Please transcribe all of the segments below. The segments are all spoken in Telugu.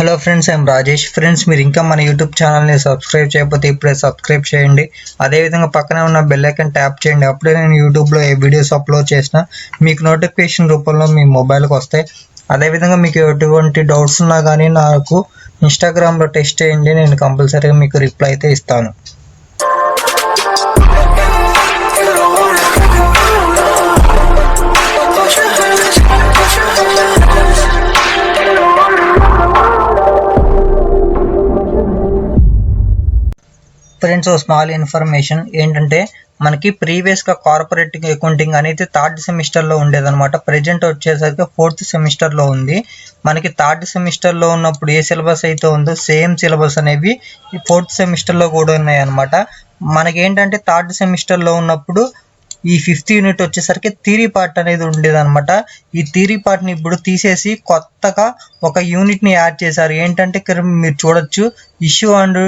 Hello friends, I'm Rajesh. Friends, మీరు ఇంకా మన యూట్యూబ్ ఛానల్ని సబ్స్క్రైబ్ చేయకపోతే ఇప్పుడే సబ్స్క్రైబ్ చేయండి. అదేవిధంగా పక్కనే ఉన్న బెల్ ఐకాన్ ట్యాప్ చేయండి. అప్పుడే నేను యూట్యూబ్లో ఏ వీడియోస్ అప్లోడ్ చేసినా మీకు నోటిఫికేషన్ రూపంలో మీ మొబైల్కి వస్తాయి. అదేవిధంగా మీకు ఎటువంటి డౌట్స్ ఉన్నా కానీ నాకు ఇన్స్టాగ్రామ్లో టెక్స్ట్ చేయండి. నేను కంపల్సరీగా మీకు రిప్లై అయితే ఇస్తాను. ఫ్రెండ్స్, ఓ స్మాల్ ఇన్ఫర్మేషన్ ఏంటంటే మనకి ప్రీవియస్గా కార్పొరేట్ అకౌంటింగ్ అనేది థర్డ్ సెమిస్టర్లో ఉండేదన్నమాట. ప్రజెంట్ వచ్చేసరికి ఫోర్త్ సెమిస్టర్లో ఉంది. మనకి థర్డ్ సెమిస్టర్లో ఉన్నప్పుడు ఏ సిలబస్ అయితే ఉందో సేమ్ సిలబస్ అనేవి ఈ ఫోర్త్ సెమిస్టర్లో కూడా ఉన్నాయన్నమాట. మనకేంటంటే థర్డ్ సెమిస్టర్లో ఉన్నప్పుడు ఈ ఫిఫ్త్ యూనిట్ వచ్చేసరికి థియరీ పార్ట్ అనేది ఉండేదన్నమాట. ఈ థియరీ పార్ట్ని ఇప్పుడు తీసేసి కొత్తగా ఒక యూనిట్ని యాడ్ చేశారు. ఏంటంటే ఇక్కడ మీరు చూడొచ్చు, issue and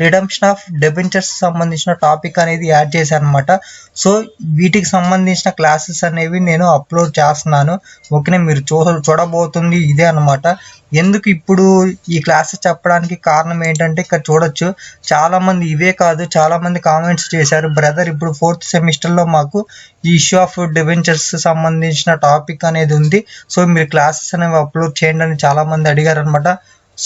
redemption of debentures సంబంధించిన టాపిక్ అనేది యాడ్ చేశాను అనమాట. సో వీటికి సంబంధించిన క్లాసెస్ అనేవి నేను అప్లోడ్ చేస్తున్నాను. ఓకేనా, మీరు చూడబోతుంది ఇదే అనమాట. ఎందుకు ఇప్పుడు ఈ క్లాసెస్ చెప్పడానికి కారణం ఏంటంటే ఇక్కడ చూడొచ్చు, చాలామంది ఇవే కాదు చాలామంది కామెంట్స్ చేశారు, బ్రదర్ ఇప్పుడు ఫోర్త్ సెమిస్టర్లో మాకు ఈ ఇష్యూ ఆఫ్ డెబెంచర్స్ సంబంధించిన టాపిక్ అనేది ఉంది, సో మీరు క్లాసెస్ అనేవి అప్లోడ్ చేయండి అని చాలామంది అడిగారు అనమాట.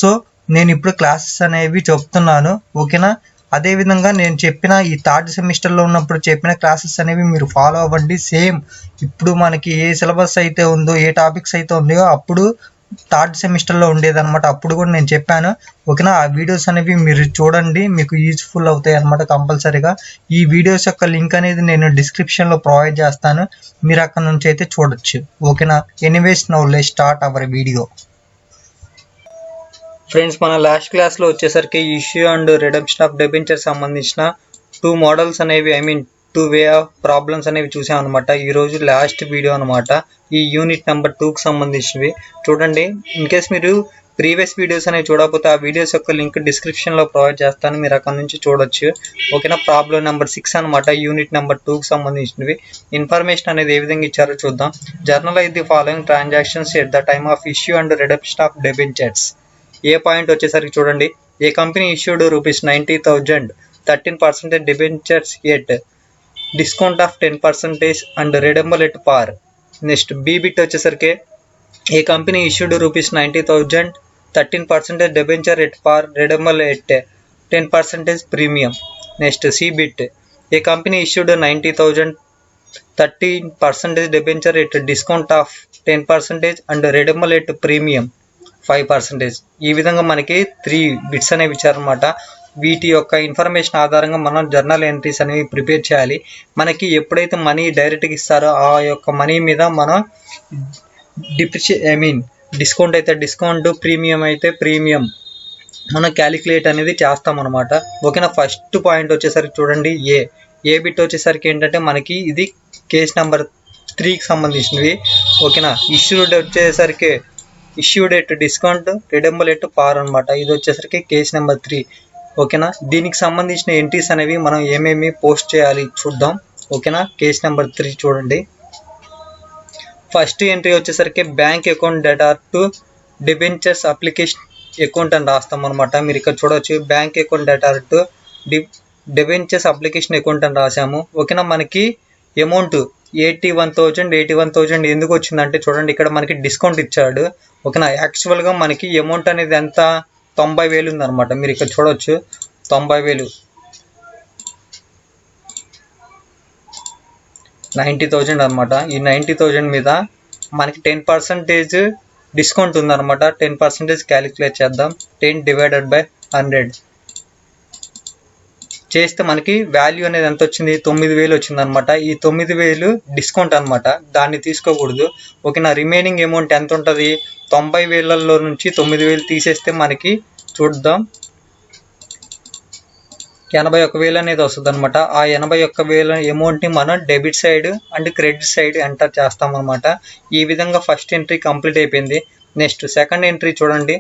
సో నేను ఇప్పుడు క్లాసెస్ అనేవి చెప్తున్నాను. ఓకేనా, అదేవిధంగా నేను చెప్పిన ఈ థర్డ్ సెమిస్టర్లో ఉన్నప్పుడు చెప్పిన క్లాసెస్ అనేవి మీరు ఫాలో అవ్వండి. సేమ్ ఇప్పుడు మనకి ఏ సిలబస్ అయితే ఉందో ఏ టాపిక్స్ అయితే ఉన్నాయో అప్పుడు థర్డ్ సెమిస్టర్లో ఉండేదన్నమాట. అప్పుడు కూడా నేను చెప్పాను. ఓకేనా, ఆ వీడియోస్ అనేవి మీరు చూడండి, మీకు యూజ్ఫుల్ అవుతాయి అనమాట కంపల్సరీగా. ఈ వీడియోస్ యొక్క లింక్ అనేది నేను డిస్క్రిప్షన్లో ప్రొవైడ్ చేస్తాను, మీరు అక్కడ నుంచి అయితే చూడొచ్చు. ఓకేనా, anyways now let's start our video. Friends, మన లాస్ట్ క్లాస్లో వచ్చేసరికి ఇష్యూ అండ్ రిడమ్షన్ ఆఫ్ డెబెంచర్ సంబంధించిన 2 మోడల్స్ అనేవి, 2 వే ఆఫ్ ప్రాబ్లమ్స్ అనేవి చూసాం అనమాట. ఈరోజు లాస్ట్ వీడియో అనమాట, ఈ యూనిట్ నెంబర్ 2కి సంబంధించినవి. చూడండి, ఇన్ కేస్ మీరు ప్రీవియస్ వీడియోస్ అనేవి చూడకపోతే ఆ వీడియోస్ యొక్క లింక్ డిస్క్రిప్షన్లో ప్రొవైడ్ చేస్తాను, మీరు అక్కడ నుంచి చూడొచ్చు. ఓకేనా, ప్రాబ్లం నెంబర్ 6 అనమాట, యూనిట్ నెంబర్ 2కి సంబంధించినవి. ఇన్ఫర్మేషన్ అనేది ఏ విధంగా ఇచ్చారో చూద్దాం. Journalise the following transactions at the time of issue and redemption of debentures. A point వచ్చేసరికి చూడండి, a company issued ₹90,000 13% debentures at discount of 10% and redeemable at par. Next B bit వచ్చేసరికి, a company issued ₹90,000 13% debenture at par redeemable at 10% premium. Next C bit, a company issued $90,000 13% debenture at discount of 10% and redeemable at premium 5%. ఈ విధంగా మనకి 3 బిట్స్ అనేవి ఇచ్చారనమాట. వీటి యొక్క ఇన్ఫర్మేషన్ ఆధారంగా మనం జర్నల్ ఎంట్రీస్ అనేవి ప్రిపేర్ చేయాలి. మనకి ఎప్పుడైతే మనీ డైరెక్ట్గా ఇస్తారో ఆ యొక్క మనీ మీద మనం డిస్కౌంట్ అయితే డిస్కౌంట్, ప్రీమియం అయితే ప్రీమియం మనం క్యాలిక్యులేట్ అనేది చేస్తామన్నమాట. ఓకేనా, ఫస్ట్ పాయింట్ వచ్చేసరికి చూడండి, ఏ బిట్ వచ్చేసరికి ఏంటంటే మనకి ఇది కేస్ నెంబర్ 3కి సంబంధించినవి. ఓకేనా, ఇష్యూడ్ వచ్చేసరికి issued at discount, redeemable at par అనమాట. ఇది వచ్చేసరికి కేస్ నెంబర్ 3. ఓకేనా, దీనికి సంబంధించిన ఎంట్రీస్ అనేవి మనం ఏమేమి పోస్ట్ చేయాలి చూద్దాం. ఓకేనా, కేస్ నెంబర్ 3 చూడండి. ఫస్ట్ ఎంట్రీ వచ్చేసరికి bank account data to debentures application account అని రాస్తాం అనమాట. మీరు ఇక్కడ చూడవచ్చు, bank account data to debentures application account అని రాసాము. ఓకేనా, మనకి అమౌంట్ 81,000 ఎందుకు వచ్చిందంటే చూడండి, ఇక్కడ మనకి డిస్కౌంట్ ఇచ్చాడు. ఓకేనా, యాక్చువల్గా మనకి అమౌంట్ అనేది ఎంత 90,000 ఉందన్నమాట. మీరు ఇక్కడ చూడవచ్చు 90,000, 90,000 అనమాట. ఈ 90,000 మీద మనకి 10% డిస్కౌంట్ ఉందన్నమాట. 10% క్యాలిక్యులేట్ చేద్దాం. 10/100 చేస్తే మనకి వాల్యూ అనేది ఎంత వచ్చింది, 9,000 వచ్చింది అనమాట. ఈ 9,000 డిస్కౌంట్ అనమాట, దాన్ని తీసుకోకూడదు. ఓకేనా, రిమైనింగ్ అమౌంట్ ఎంత ఉంటుంది, 90,000లో నుంచి 9,000 తీసేస్తే మనకి చూద్దాం 81,000 అనేది వస్తుంది అనమాట. ఆ 81,000 అమౌంట్ని మనం debit side and credit side enter చేస్తామన్నమాట. ఈ విధంగా ఫస్ట్ ఎంట్రీ కంప్లీట్ అయిపోయింది. నెక్స్ట్ సెకండ్ ఎంట్రీ చూడండి,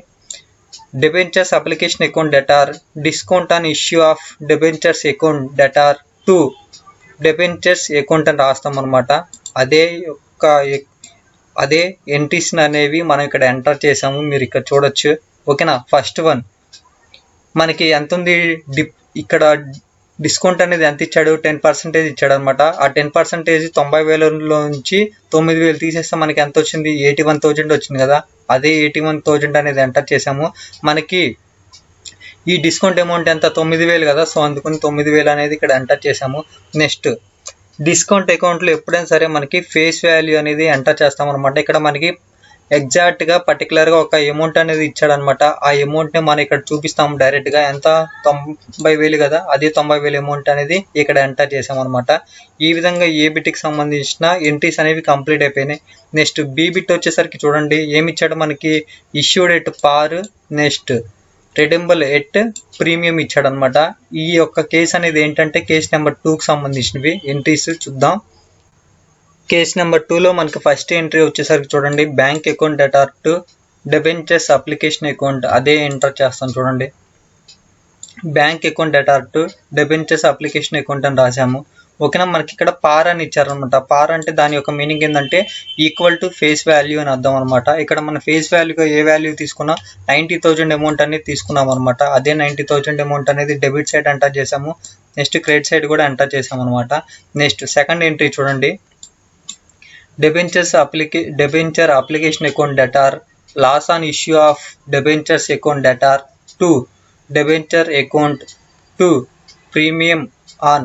debentures application account data discount on issue of debentures account data to debentures account అని రాస్తాం అనమాట. అదే ఎంట్రీస్ అనేవి మనం ఇక్కడ ఎంటర్ చేసాము, మీరు ఇక్కడ చూడొచ్చు. ఓకేనా. ఫస్ట్ వన్ మనకి ఎంత ఉంది, ఇక్కడ డిస్కౌంట్ అనేది ఎంత ఇచ్చాడు, 10% ఇచ్చాడు అనమాట. ఆ 10% 90,000లోంచి 9,000 తీసేస్తే మనకి ఎంత వచ్చింది, 81,000 వచ్చింది కదా. అదే 81,000 అనేది ఎంటర్ చేసాము. మనకి ఈ డిస్కౌంట్ అమౌంట్ ఎంత, 9,000 కదా. సో అందుకని 9,000 అనేది ఇక్కడ ఎంటర్ చేసాము. నెక్స్ట్ డిస్కౌంట్ అకౌంట్లో ఎప్పుడైనా సరే మనకి ఫేస్ వాల్యూ అనేది ఎంటర్ చేస్తాం అనమాట. ఇక్కడ మనకి ఎగ్జాక్ట్గా పర్టికులర్గా ఒక అమౌంట్ అనేది ఇచ్చాడనమాట. ఆ అమౌంట్ని మనం ఇక్కడ చూపిస్తాము డైరెక్ట్గా. ఎంత, 90,000 కదా. అదే 90,000 అమౌంట్ అనేది ఇక్కడ ఎంటర్ చేసామన్నమాట. ఈ విధంగా ఏ బిట్కి సంబంధించిన ఎంట్రీస్ అనేవి కంప్లీట్ అయిపోయినాయి. నెక్స్ట్ బి బిట్ వచ్చేసరికి చూడండి ఏమి ఇచ్చాడు మనకి, issued at par, next redeemable at premium ఇచ్చాడనమాట. ఈ యొక్క కేసు అనేది ఏంటంటే కేసు నెంబర్ 2కి సంబంధించినవి ఎంట్రీస్ చూద్దాం. కేస్ నెంబర్ 2లో మనకి ఫస్ట్ ఎంట్రీ వచ్చేసరికి చూడండి, bank account debtor to debentures application account. అదే ఎంటర్ చేస్తాను చూడండి, bank account debtor to debentures application account అని రాసాము. ఓకేనా. మనకి ఇక్కడ పార్ అని ఇచ్చారనమాట. పార్ అంటే దాని యొక్క మీనింగ్ ఏంటంటే ఈక్వల్ టు ఫేస్ వాల్యూ అని అర్థం అనమాట. ఇక్కడ మన ఫేస్ వాల్యూగా ఏ వాల్యూ తీసుకున్నా 90,000 అమౌంట్ అనేది తీసుకున్నాం అనమాట. అదే 90,000 అమౌంట్ అనేది డెబిట్ సైడ్ ఎంటర్ చేసాము. నెక్స్ట్ క్రెడిట్ సైడ్ కూడా ఎంటర్ చేసాము అనమాట. నెక్స్ట్ సెకండ్ ఎంట్రీ చూడండి, debenture application account debtor, loss on issue of debentures account debtor, 2 debenture account, 2 premium on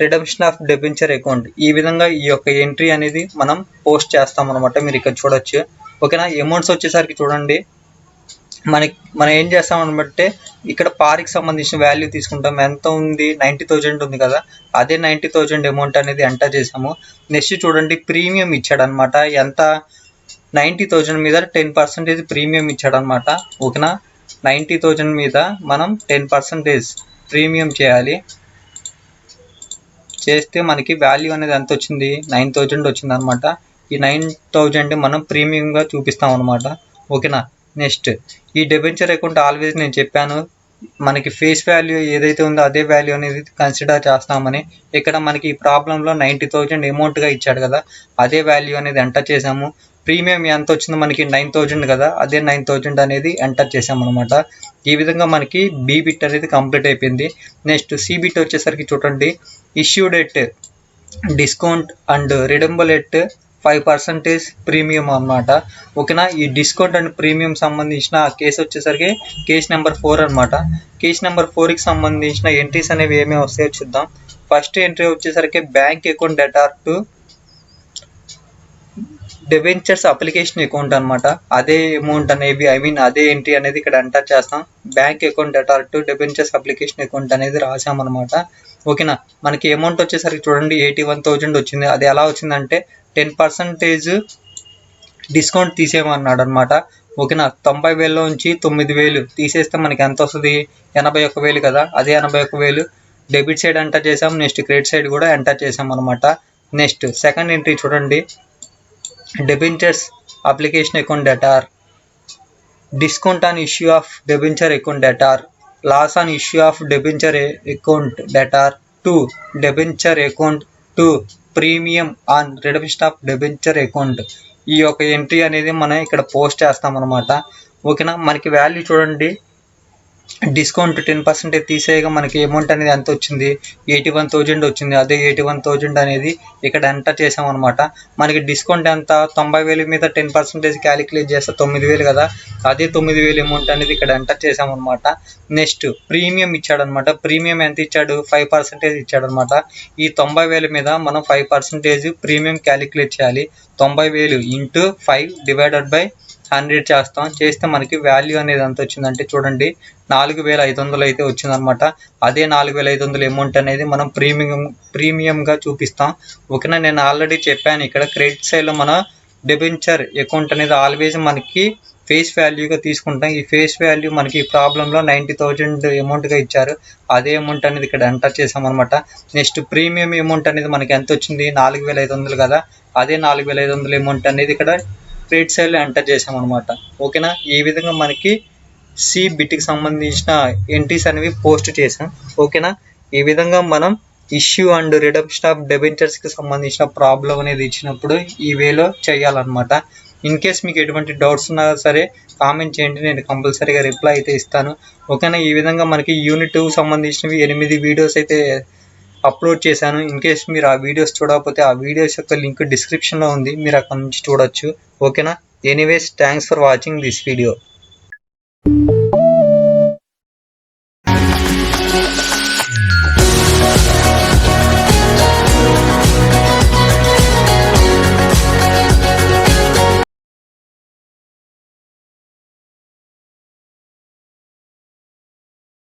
redemption of debenture account. ఈ విధంగా ఈ యొక్క ఎంట్రీ అనేది మనం పోస్ట్ చేస్తాం అనమాట. మీరు ఇక్కడ చూడొచ్చు. ఓకేనా. అమౌంట్స్ వచ్చేసరికి చూడండి, మనం ఏం చేస్తాం అనబట్టే ఇక్కడ పార్కి సంబంధించిన వాల్యూ తీసుకుంటాం. ఎంత ఉంది, 90,000 ఉంది కదా. అదే 90,000 అమౌంట్ అనేది ఎంటర్ చేసాము. నెక్స్ట్ చూడండి, ప్రీమియం ఇచ్చాడనమాట. ఎంత, 90,000 మీద 10% ప్రీమియం ఇచ్చాడనమాట. ఓకేనా. 90,000 మీద మనం 10% ప్రీమియం చేయాలి. చేస్తే మనకి వాల్యూ అనేది ఎంత వచ్చింది, 9,000 వచ్చింది అనమాట. ఈ 9,000 మనం ప్రీమియంగా చూపిస్తాం అనమాట. ఓకేనా. నెక్స్ట్ ఈ డెబెంచర్ అకౌంట్ ఆల్వేస్ నేను చెప్పాను మనకి ఫేస్ వాల్యూ ఏదైతే ఉందో అదే వాల్యూ అనేది కన్సిడర్ చేస్తామని. ఇక్కడ మనకి ఈ ప్రాబ్లంలో 90,000 అమౌంట్గా ఇచ్చాడు కదా, అదే వాల్యూ అనేది ఎంటర్ చేసాము. ప్రీమియం ఎంత వచ్చిందో మనకి 9,000 కదా, అదే 9,000 అనేది ఎంటర్ చేసాము అనమాట. ఈ విధంగా మనకి బి బిట్ అనేది కంప్లీట్ అయిపోయింది. నెక్స్ట్ సి బిట్ వచ్చేసరికి చూడండి, issued at discount and redeemable at 5% premium అనమాట. ఓకేనా. ఈ డిస్కౌంట్ అండ్ ప్రీమియం సంబంధించిన కేసు వచ్చేసరికి కేసు నెంబర్ 4 అనమాట. కేసు నెంబర్ 4కి సంబంధించిన ఎంట్రీస్ అనేవి ఏమేమి వస్తాయో చూద్దాం. ఫస్ట్ ఎంట్రీ వచ్చేసరికి bank account debtor to debentures application account అనమాట. అదే అమౌంట్ అనేవి అదే ఎంట్రీ అనేది ఇక్కడ ఎంటర్ చేస్తాం. Bank account debtor to debentures application account అనేది రాసామన్నమాట. ఓకేనా. మనకి అమౌంట్ వచ్చేసరికి చూడండి 81,000 వచ్చింది. అది ఎలా వచ్చిందంటే 10% డిస్కౌంట్ తీసేయమన్నాడు అనమాట. ఓకేనా. 90,000లోంచి 9,000 తీసేస్తే మనకి ఎంత వస్తుంది, 81,000 కదా. అదే 81,000 డెబిట్ సైడ్ ఎంటర్ చేసాం. నెక్స్ట్ క్రెడిట్ సైడ్ కూడా ఎంటర్ చేసాం అనమాట. నెక్స్ట్ సెకండ్ ఎంట్రీ చూడండి, debentures application account debtor, discount on issue of debenture account debtor, loss on issue of debenture account debtor, 2 debenture account, 2 premium on redemption of debenture account. ఈ యొక్క ఎంట్రీ అనేది మనం ఇక్కడ పోస్ట్ చేస్తాం అనమాట. ఓకేనా. మనకి వాల్యూ చూడండి, డిస్కౌంట్ 10% తీసేయగా మనకి అమౌంట్ అనేది ఎంత వచ్చింది, 81,000 వచ్చింది. అదే 81,000 అనేది ఇక్కడ ఎంటర్ చేసాం అనమాట. మనకి డిస్కౌంట్ ఎంత, 90,000 మీద 10% క్యాలిక్యులేట్ చేస్తే 9,000 కదా. అదే 9,000 అమౌంట్ అనేది ఇక్కడ ఎంటర్ చేసాం అనమాట. నెక్స్ట్ ప్రీమియం ఇచ్చాడనమాట. ప్రీమియం ఎంత ఇచ్చాడు, 5% ఇచ్చాడనమాట. ఈ 90,000 మీద మనం 5% ప్రీమియం క్యాలిక్యులేట్ చేయాలి. 90,000 ఇంటూ 5 డివైడెడ్ బై 100 చేస్తాం. చేస్తే మనకి వాల్యూ అనేది ఎంత వచ్చిందంటే చూడండి 4,500 అయితే వచ్చిందనమాట. అదే 4,500 అమౌంట్ అనేది మనం ప్రీమియంగా చూపిస్తాం. ఓకేనా. నేను ఆల్రెడీ చెప్పాను ఇక్కడ క్రెడిట్ సైడ్లో మన డెబెంచర్ అకౌంట్ అనేది ఆల్వేస్ మనకి ఫేస్ వాల్యూగా తీసుకుంటాం. ఈ ఫేస్ వాల్యూ మనకి ఈ ప్రాబ్లంలో 90,000 అమౌంట్గా ఇచ్చారు. అదే అమౌంట్ అనేది ఇక్కడ ఎంటర్ చేసామన్నమాట. నెక్స్ట్ ప్రీమియం అమౌంట్ అనేది మనకి ఎంత వచ్చింది, 4,500 కదా. అదే 4,500 అమౌంట్ అనేది ఇక్కడ క్రెడిట్ సైడ్లో ఎంటర్ చేసామన్నమాట. ఓకేనా. ఈ విధంగా మనకి సి బిట్కి సంబంధించిన ఎంట్రీస్ అనేవి పోస్ట్ చేసాం. ఓకేనా. ఈ విధంగా మనం ఇష్యూ అండ్ రిడెంప్షన్ ఆఫ్ డెబెంచర్స్కి సంబంధించిన ప్రాబ్లం అనేది ఇచ్చినప్పుడు ఈ వేలో చేయాలన్నమాట. ఇన్ కేస్ మీకు ఎటువంటి డౌట్స్ ఉన్నా సరే కామెంట్ చేయండి, నేను కంపల్సరీగా రిప్లై అయితే ఇస్తాను. ఓకేనా. ఈ విధంగా మనకి యూనిట్ 2 సంబంధించినవి 8 వీడియోస్ అయితే అప్లోడ్ చేశాను. ఇన్ కేస్ మీరు ఆ వీడియోస్ చూడకపోతే ఆ వీడియోస్ యొక్క లింక్ డిస్క్రిప్షన్లో ఉంది, మీరు అక్కడ నుంచి చూడొచ్చు. ఓకేనా. Anyways thanks for watching this video.